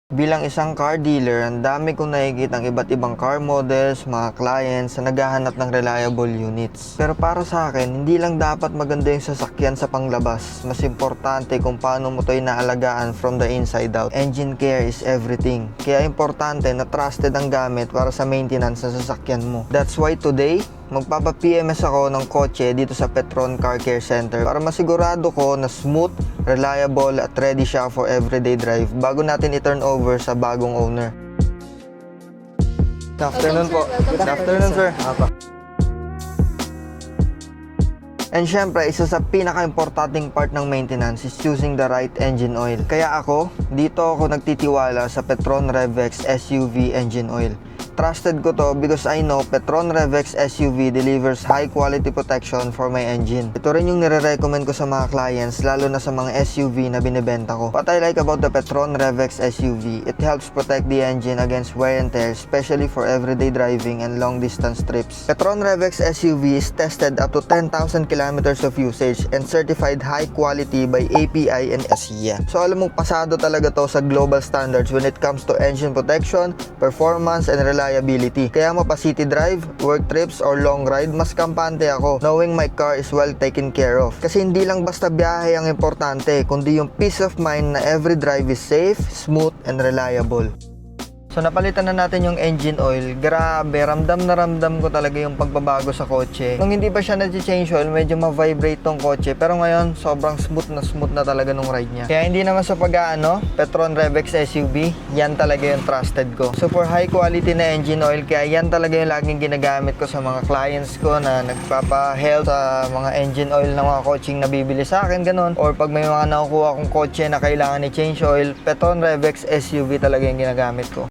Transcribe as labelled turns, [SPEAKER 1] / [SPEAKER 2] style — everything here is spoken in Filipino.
[SPEAKER 1] Bilang isang car dealer, ang dami kong nakikitang iba't ibang car models, mga clients na naghahanap ng reliable units. Pero para sa akin, hindi lang dapat maganda yung sasakyan sa panglabas. Mas importante kung paano mo ito inaalagaan from the inside out. Engine care is everything. Kaya importante na trusted ang gamit para sa maintenance ng sasakyan mo. That's why today, magpapa-PMS ako ng kotse dito sa Petron Car Care Center para masigurado ko na smooth, reliable at ready siya for everyday drive bago natin i-turn over sa bagong owner. Good afternoon po. Good afternoon, sir. And syempre, isa sa pinaka-importanting part ng maintenance is choosing the right engine oil. Kaya dito ako nagtitiwala sa Petron Revex SUV engine oil. Trusted ko to because I know Petron Revex SUV delivers high quality protection for my engine. Ito rin yung nire-recommend ko sa mga clients, lalo na sa mga SUV na binibenta ko. What I like about the Petron Revex SUV, it helps protect the engine against wear and tear, especially for everyday driving and long distance trips. Petron Revex SUV is tested up to 10,000 kilometers of usage and certified high quality by API and SIA. So alam mong pasado talaga to sa global standards when it comes to engine protection, performance, and reliability. Kaya mo pa city drive, work trips, or long ride, mas kampante ako knowing my car is well taken care of. Kasi hindi lang basta biyahe ang importante, kundi yung peace of mind na every drive is safe, smooth, and reliable. So napalitan na natin yung engine oil. Grabe, ramdam na ramdam ko talaga yung pagbabago sa kotse. Nung hindi pa siya nag-change oil, medyo ma-vibrate tong kotse. Pero ngayon, sobrang smooth na talaga nung ride niya. Kaya hindi naman sa Petron Revex SUV, yan talaga yung trusted ko. So for high quality na engine oil, kaya yan talaga yung laging ginagamit ko sa mga clients ko na nagpapa-help sa mga engine oil ng mga coaching na bibili sa akin, ganun. Or pag may mga nakukuha akong kotse na kailangan i-change oil, Petron Revex SUV talaga yung ginagamit ko.